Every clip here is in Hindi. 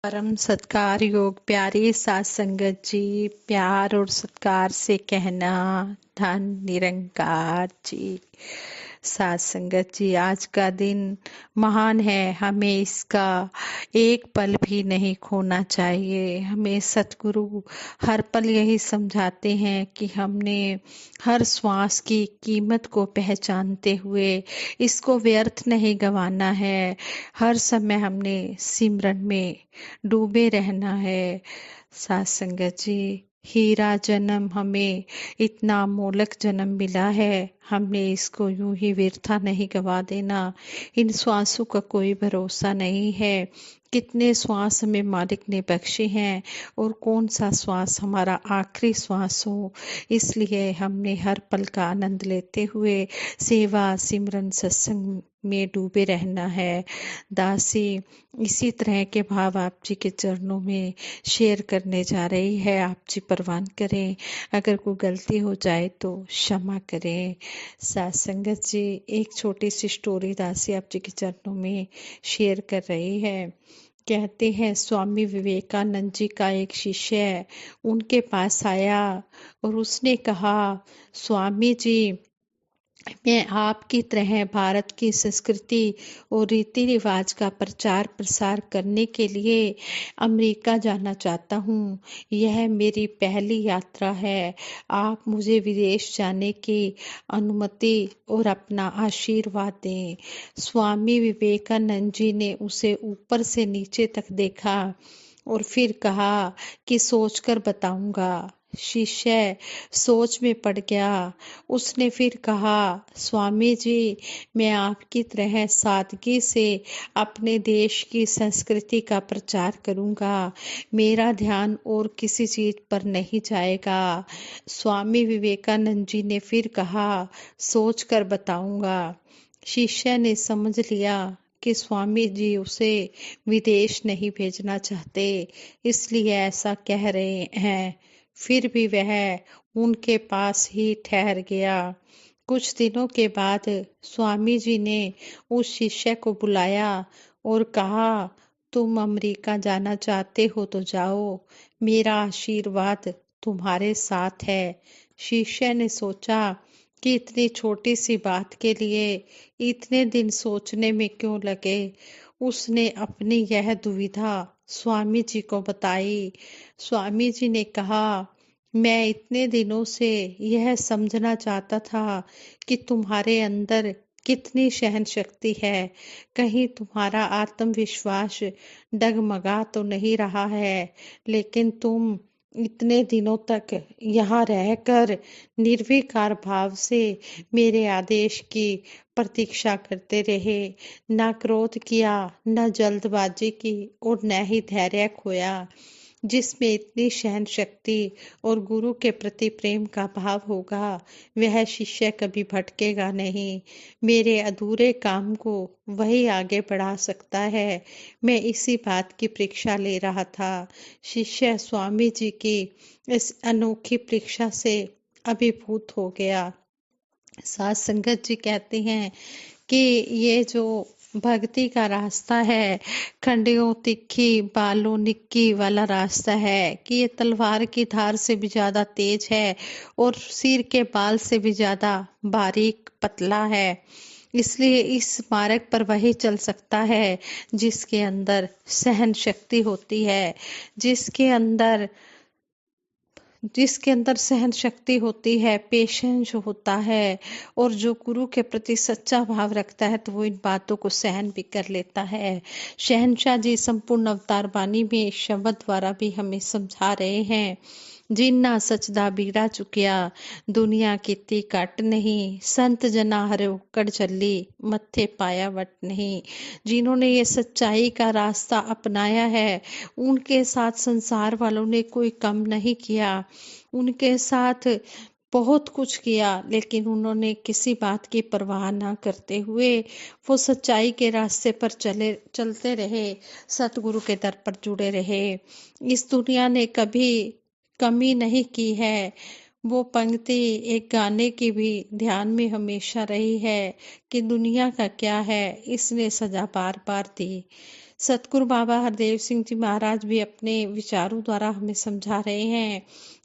परम सत्कार योग प्यारे साथ संगत जी, प्यार और सत्कार से कहना धन निरंकार जी। साथ संगत जी, आज का दिन महान है, हमें इसका एक पल भी नहीं खोना चाहिए। हमें सतगुरु हर पल यही समझाते हैं कि हमने हर श्वास की कीमत को पहचानते हुए इसको व्यर्थ नहीं गंवाना है। हर समय हमने सिमरन में डूबे रहना है। साथ संगत जी, हीरा जन्म हमें इतना अमोलक जन्म मिला है, हमने इसको यूं ही व्यर्था नहीं गवा देना। इन श्वासों का कोई भरोसा नहीं है, कितने श्वास हमें मालिक ने बख्शे हैं और कौन सा श्वास हमारा आखिरी श्वास हो। इसलिए हमने हर पल का आनंद लेते हुए सेवा सिमरन सत्संग में डूबे रहना है। दासी इसी तरह के भाव आप जी के चरणों में शेयर करने जा रही है। आप जी परवान करें, अगर कोई गलती हो जाए तो क्षमा करें। साथ संगत जी, एक छोटी सी स्टोरी दासी आप जी के चरणों में शेयर कर रही है। कहते हैं स्वामी विवेकानंद जी का एक शिष्य है, उनके पास आया और उसने कहा, स्वामी जी, मैं आपकी तरह भारत की संस्कृति और रीति रिवाज का प्रचार प्रसार करने के लिए अमेरिका जाना चाहता हूँ। यह मेरी पहली यात्रा है। आप मुझे विदेश जाने की अनुमति और अपना आशीर्वाद दें। स्वामी विवेकानंद जी ने उसे ऊपर से नीचे तक देखा और फिर कहा कि सोचकर बताऊंगा। शिष्य सोच में पड़ गया। उसने फिर कहा, स्वामी जी, मैं आपकी तरह सादगी से अपने देश की संस्कृति का प्रचार करूंगा। मेरा ध्यान और किसी चीज पर नहीं जाएगा। स्वामी विवेकानंद जी ने फिर कहा, सोचकर बताऊंगा। शिष्य ने समझ लिया कि स्वामी जी उसे विदेश नहीं भेजना चाहते, इसलिए ऐसा कह रहे हैं। फिर भी वह उनके पास ही ठहर गया। कुछ दिनों के बाद स्वामी जी ने उस शिष्य को बुलाया और कहा, तुम अमेरिका जाना चाहते हो तो जाओ, मेरा आशीर्वाद तुम्हारे साथ है। शिष्य ने सोचा कि इतनी छोटी सी बात के लिए इतने दिन सोचने में क्यों लगे। उसने अपनी यह दुविधा स्वामी जी को बताई। स्वामी जी ने कहा, मैं इतने दिनों से यह समझना चाहता था कि तुम्हारे अंदर कितनी सहन शक्ति है। कहीं तुम्हारा आत्मविश्वास डगमगा तो नहीं रहा है, लेकिन तुम इतने दिनों तक यहाँ रहकर निर्विकार भाव से मेरे आदेश की प्रतीक्षा करते रहे। न क्रोध किया, न जल्दबाजी की और न ही धैर्य खोया। जिसमें इतनी सहन शक्ति और गुरु के प्रति प्रेम का भाव होगा, वह शिष्य कभी भटकेगा नहीं। मेरे अधूरे काम को वही आगे बढ़ा सकता है। मैं इसी बात की परीक्षा ले रहा था। शिष्य स्वामी जी की इस अनोखी परीक्षा से अभिभूत हो गया। साथ संगत जी कहते हैं कि ये जो भक्ति का रास्ता है, खंडियों तिखी बालों निक्की वाला रास्ता है, कि ये तलवार की धार से भी ज्यादा तेज है और सिर के बाल से भी ज्यादा बारीक पतला है। इसलिए इस मार्ग पर वही चल सकता है जिसके अंदर सहन शक्ति होती है, जिसके अंदर सहन शक्ति होती है, पेशेंस होता है, और जो गुरु के प्रति सच्चा भाव रखता है तो वो इन बातों को सहन भी कर लेता है। शहनशाह जी संपूर्ण अवतार बानी में शब्द द्वारा भी हमें समझा रहे हैं, जिन्ना सचदा बीड़ा चुकिया, दुनिया कीती कट नहीं, संत जना हरे उकड़ चली, मत्थे पाया वट नहीं। जिन्होंने ये सच्चाई का रास्ता अपनाया है, उनके साथ संसार वालों ने कोई कम नहीं किया। उनके साथ बहुत कुछ किया, लेकिन उन्होंने किसी बात की परवाह ना करते हुए वो सच्चाई के रास्ते पर चलते रहे, सतगुरु के दर पर जुड़े रहे। इस दुनिया ने कभी कमी नहीं की है। वो पंक्ति एक गाने की भी ध्यान में हमेशा रही है कि दुनिया का क्या है, इसने सजा बार बार दी। सतगुरु बाबा हरदेव सिंह जी महाराज भी अपने विचारों द्वारा हमें समझा रहे हैं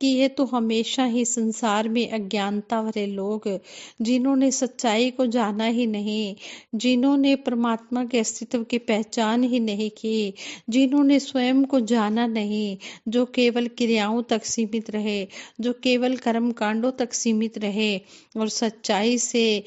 कि ये तो हमेशा ही संसार में अज्ञानता वाले लोग, जिन्होंने सच्चाई को जाना ही नहीं, जिन्होंने परमात्मा के अस्तित्व की पहचान ही नहीं की, जिन्होंने स्वयं को जाना नहीं, जो केवल क्रियाओं तक सीमित रहे, जो केवल कर्म कांडों तक सीमित रहे और सच्चाई से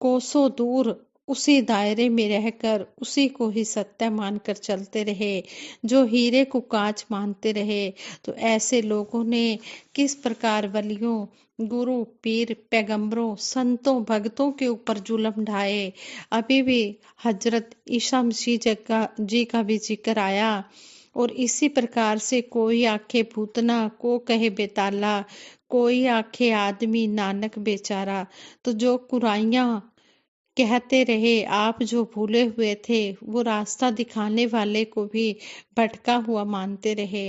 कोसों दूर उसी दायरे में रहकर उसी को ही सत्य मानकर चलते रहे, जो हीरे को कांच मानते रहे। तो ऐसे लोगों ने किस प्रकार वलियों, गुरु, पीर, पैगंबरों, संतों, भक्तों के ऊपर जुल्म ढाए। अभी भी हजरत ईसा मसीह जी का भी जिक्र आया और इसी प्रकार से कोई आखे भूतना, को कहे बेताला, कोई आखे आदमी नानक बेचारा। तो जो कुराइयां कहते रहे, आप जो भूले हुए थे वो रास्ता दिखाने वाले को भी भटका हुआ मानते रहे।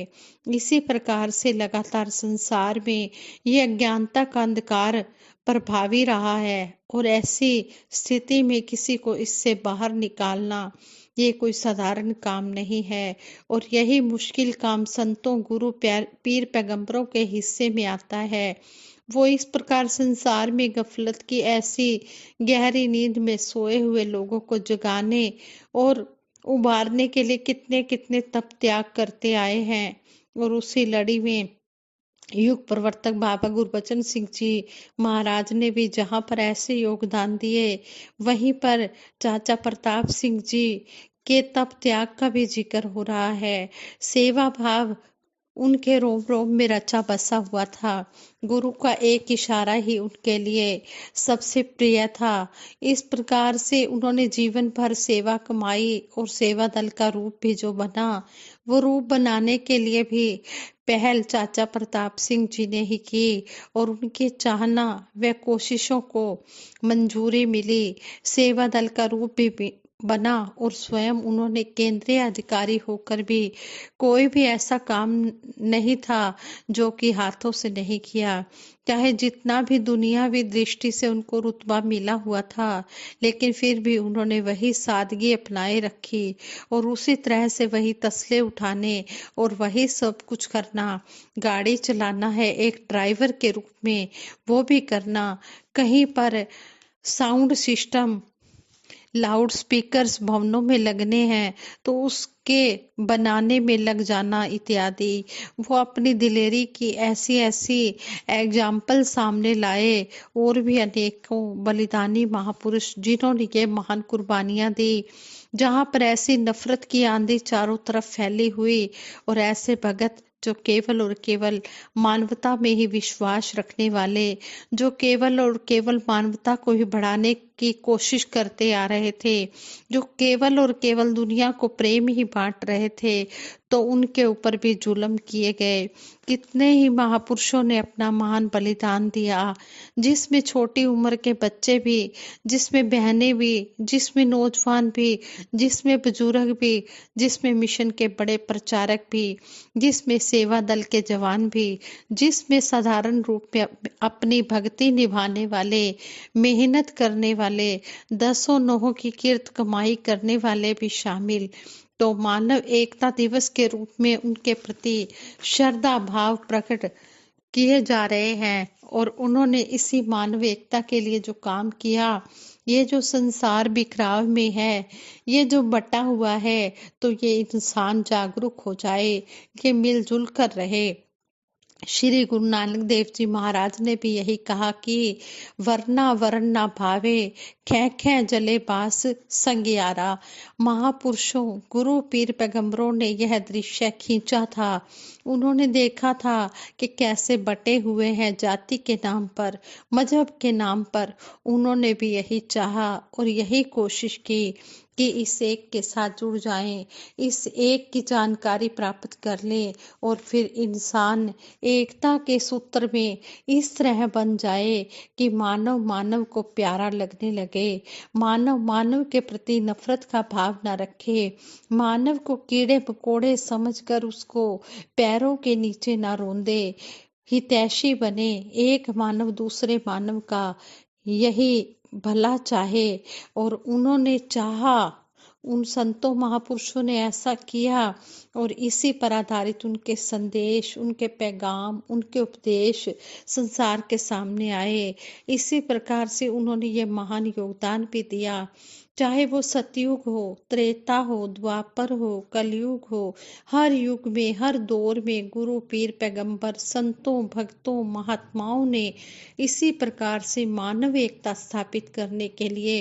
इसी प्रकार से लगातार संसार में ये अज्ञानता का अंधकार प्रभावी रहा है और ऐसी स्थिति में किसी को इससे बाहर निकालना ये कोई साधारण काम नहीं है। और यही मुश्किल काम संतों, गुरु, पीर, पैगंबरों के हिस्से में आता है। वो इस प्रकार संसार में गफलत की ऐसी गहरी नींद में सोए हुए लोगों को जगाने और उबारने के लिए कितने कितने तप त्याग करते आए हैं। और उसी लड़ी में युग प्रवर्तक बाबा गुरबचन सिंह जी महाराज ने भी जहां पर ऐसे योगदान दिए, वहीं पर चाचा प्रताप सिंह जी के तप त्याग का भी जिक्र हो रहा है। सेवा भाव उनके रोम रोम में रचा बसा हुआ था। गुरु का एक इशारा ही उनके लिए सबसे प्रिय था। इस प्रकार से उन्होंने जीवन भर सेवा कमाई और सेवा दल का रूप भी जो बना, वो रूप बनाने के लिए भी पहल चाचा प्रताप सिंह जी ने ही की और उनके चाहना व कोशिशों को मंजूरी मिली। सेवा दल का रूप भी बना और स्वयं उन्होंने केंद्रीय अधिकारी होकर भी कोई भी ऐसा काम नहीं था जो कि हाथों से नहीं किया। चाहे जितना भी दुनियावी दृष्टि से उनको रुतबा मिला हुआ था, लेकिन फिर भी उन्होंने वही सादगी अपनाए रखी और उसी तरह से वही तसले उठाने और वही सब कुछ करना। गाड़ी चलाना है एक ड्राइवर के रूप में, वो भी करना। कहीं पर साउंड सिस्टम, लाउड स्पीकर्स भवनों में लगने हैं तो उसके बनाने में लग जाना इत्यादि। वो अपनी दिलेरी की ऐसी ऐसी एग्जाम्पल सामने लाए और भी अनेकों बलिदानी महापुरुष जिन्होंने ये महान कुर्बानियां दी। जहां पर ऐसी नफरत की आंधी चारों तरफ फैली हुई और ऐसे भगत जो केवल और केवल मानवता में ही विश्वास रखने वाले, जो केवल और केवल मानवता को ही बढ़ाने की कोशिश करते आ रहे थे, जो केवल और केवल दुनिया को प्रेम ही बांट रहे थे, तो उनके ऊपर भी जुल्म किए गए। कितने ही महापुरुषों ने अपना महान बलिदान दिया, जिसमें छोटी उम्र के बच्चे भी, जिसमें बहनें भी, जिसमें नौजवान भी, जिसमें बुजुर्ग भी, जिसमें मिशन के बड़े प्रचारक भी, जिसमें सेवा दल के जवान भी, जिसमें साधारण रूप में अपनी भक्ति निभाने वाले, मेहनत करने वाले, दसों नोहों की किर्त कमाई करने वाले भी शामिल। तो मानव एकता दिवस के रूप में उनके प्रति श्रद्धा भाव प्रकट किए जा रहे हैं और उन्होंने इसी मानव एकता के लिए जो काम किया, ये जो संसार बिखराव में है, ये जो बटा हुआ है, तो ये इंसान जागरूक हो जाए, ये मिलजुल कर रहे। श्री गुरु नानक देव जी महाराज ने भी यही कहा कि वरना वरण ना भावे, खे खे जले बास संगियारा। महापुरुषों, गुरु, पीर, पैगंबरों ने यह दृश्य खींचा था। उन्होंने देखा था कि कैसे बटे हुए हैं जाति के नाम पर, मजहब के नाम पर। उन्होंने भी यही चाहा और यही कोशिश की कि इस एक के साथ जुड़ जाएं, इस एक की जानकारी प्राप्त कर लें और फिर इंसान एकता के सूत्र में इस तरह बन जाए कि मानव मानव को प्यारा लगने लगे, मानव मानव के प्रति नफरत का भाव न रखे, मानव को कीड़े मकोड़े समझकर उसको पैरों के नीचे न रौंदे, हितैषी बने, एक मानव दूसरे मानव का यही भला चाहे। और उन्होंने चाहा, उन संतों महापुरुषों ने ऐसा किया और इसी पर आधारित उनके संदेश, उनके पैगाम, उनके उपदेश संसार के सामने आए। इसी प्रकार से उन्होंने ये महान योगदान भी दिया। चाहे वो सतयुग हो, त्रेता हो, द्वापर हो, कलयुग हो, हर युग में, हर दौर में गुरु, पीर, पैगंबर, संतों, भक्तों, महात्माओं ने इसी प्रकार से मानव एकता स्थापित करने के लिए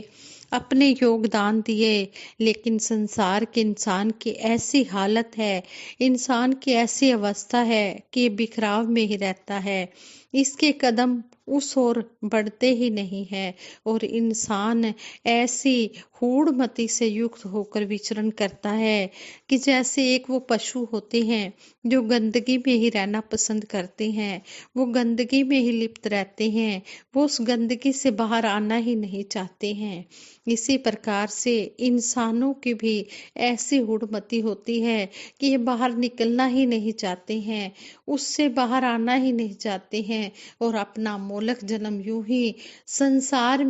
अपने योगदान दिए। लेकिन संसार के इंसान की ऐसी हालत है, इंसान की ऐसी अवस्था है कि ये बिखराव में ही रहता है। इसके कदम उस ओर बढ़ते ही नहीं है और इंसान ऐसी हूढ़मति से युक्त होकर विचरण करता है कि जैसे एक वो पशु होते हैं जो गंदगी में ही रहना पसंद करते हैं, वो गंदगी में ही लिप्त रहते हैं, वो उस गंदगी से बाहर आना ही नहीं चाहते हैं। इसी प्रकार से इंसानों की भी ऐसी हुड़मती होती है कि ये बाहर निकलना ही नहीं चाहते हैं, उससे बाहर आना ही नहीं चाहते हैं और अपना मोलक जन्म यूं ही संसार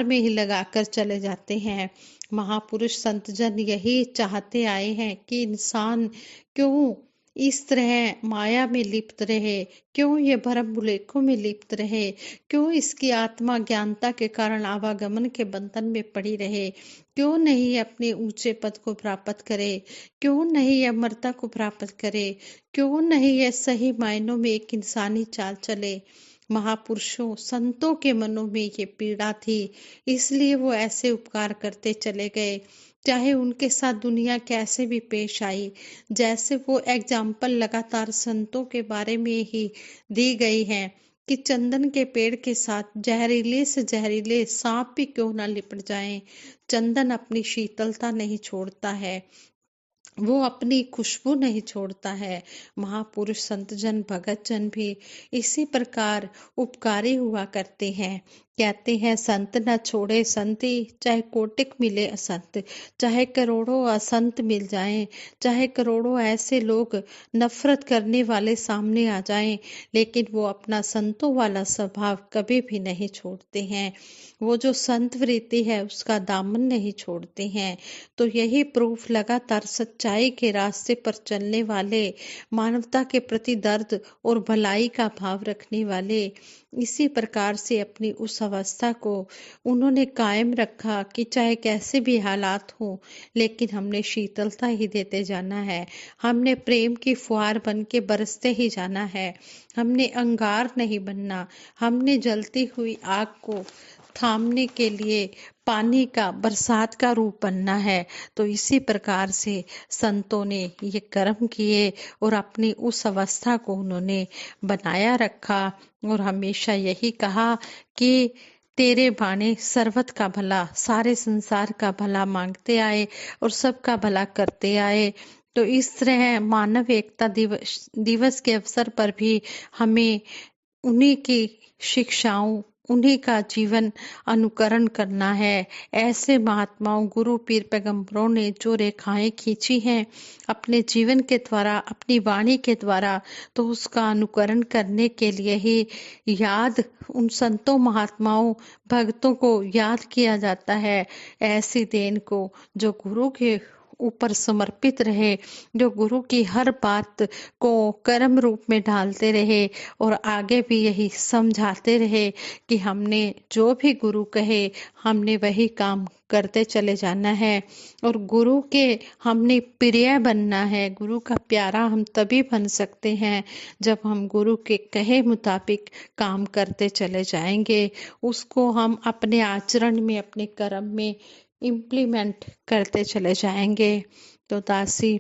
में ही लगाकर चले जाते हैं। महापुरुष संतजन यही चाहते आए हैं कि इंसान क्यों इस तरह माया में लिप्त रहे, क्यों ये भ्रम भुलेखों में लिप्त रहे, क्यों इसकी आत्मा ज्ञानता के कारण आवागमन के बंधन में पड़ी रहे, क्यों नहीं अपने ऊंचे पद को प्राप्त करे, क्यों नहीं अमरता को प्राप्त करे, क्यों नहीं ये सही मायनों में एक इंसानी चाल चले। महापुरुषों संतों के मनों में ये पीड़ा थी, इसलिए वो ऐसे उपकार करते चले गए, चाहे उनके साथ दुनिया कैसे भी पेश आई। जैसे वो एग्जाम्पल लगातार संतों के बारे में ही दी गई है कि चंदन के पेड़ के साथ जहरीले से जहरीले सांप भी क्यों ना लिपट जाएं, चंदन अपनी शीतलता नहीं छोड़ता है, वो अपनी खुशबू नहीं छोड़ता है। महापुरुष संतजन भगत जन भी इसी प्रकार उपकारी हुआ करते हैं। कहते हैं संत न छोड़े संती, चाहे कोटिक मिले असंत, चाहे करोड़ों असंत मिल जाएं, चाहे करोड़ों ऐसे लोग नफरत करने वाले सामने आ जाएं, लेकिन वो अपना संतों वाला स्वभाव कभी भी नहीं छोड़ते हैं। वो जो संत वृत्ति है उसका दामन नहीं छोड़ते हैं। तो यही प्रूफ लगातार सच्चाई के रास्ते पर चलने वाले, मानवता के प्रति दर्द और भलाई का भाव रखने वाले, इसी प्रकार से अपनी उस अवस्था को उन्होंने कायम रखा कि चाहे कैसे भी हालात हो, लेकिन हमने शीतलता ही देते जाना है, हमने प्रेम की फुहार बन के बरसते ही जाना है, हमने अंगार नहीं बनना, हमने जलती हुई आग को थामने के लिए पानी का, बरसात का रूप बनना है। तो इसी प्रकार से संतों ने ये कर्म किए और अपनी उस अवस्था को उन्होंने बनाया रखा और हमेशा यही कहा कि तेरे बाणे सर्वत का भला, सारे संसार का भला मांगते आए और सबका भला करते आए। तो इस तरह मानव एकता दिवस के अवसर पर भी हमें उन्हीं की शिक्षाओं, उन्हीं का जीवन अनुकरण करना है। ऐसे महात्माओं, गुरु, पीर, पैगंबरों ने जो रेखाएं खींची हैं अपने जीवन के द्वारा, अपनी वाणी के द्वारा, तो उसका अनुकरण करने के लिए ही याद उन संतों, महात्माओं, भक्तों को याद किया जाता है। ऐसी देन को जो गुरु के ऊपर समर्पित रहे, जो गुरु की हर बात को कर्म रूप में ढालते रहे और आगे भी यही समझाते रहे कि हमने जो भी गुरु कहे हमने वही काम करते चले जाना है और गुरु के हमने प्रिय बनना है। गुरु का प्यारा हम तभी बन सकते हैं जब हम गुरु के कहे मुताबिक काम करते चले जाएंगे, उसको हम अपने आचरण में, अपने कर्म में इम्प्लीमेंट करते चले जाएंगे। तो दासी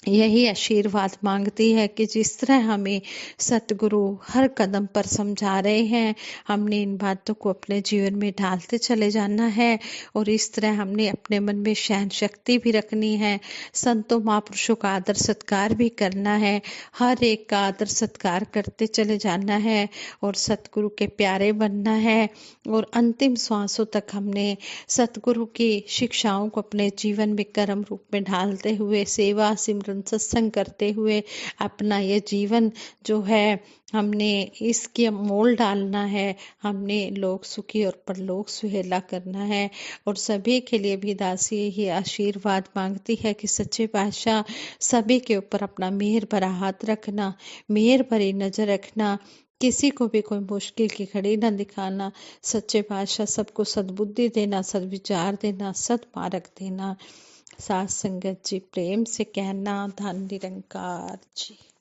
यही आशीर्वाद मांगती है कि जिस तरह हमें सतगुरु हर कदम पर समझा रहे हैं, हमने इन बातों को अपने जीवन में ढालते चले जाना है और इस तरह हमने अपने मन में सहन शक्ति भी रखनी है, संतों महापुरुषों का आदर सत्कार भी करना है, हर एक का आदर सत्कार करते चले जाना है और सतगुरु के प्यारे बनना है और अंतिम श्वासों तक हमने सतगुरु की शिक्षाओं को अपने जीवन में कर्म रूप में ढालते हुए सेवा, सिमरन, सिमरन सत्संग करते हुए अपना ये जीवन जो है हमने इसके मोल डालना है, हमने लोक सुखी और परलोक सुहेला करना है। और सभी के लिए भी दासी यही आशीर्वाद मांगती है कि सच्चे पातशाह सभी के ऊपर अपना मेहर भरा हाथ रखना, मेहर भरी नजर रखना, किसी को भी कोई मुश्किल की घड़ी न दिखाना। सच्चे पातशाह सबको सद्बुद्धि देना, सद्विचार देना, सद्मार्ग देना। साथ संगत जी प्रेम से कहना, धन निरंकार जी।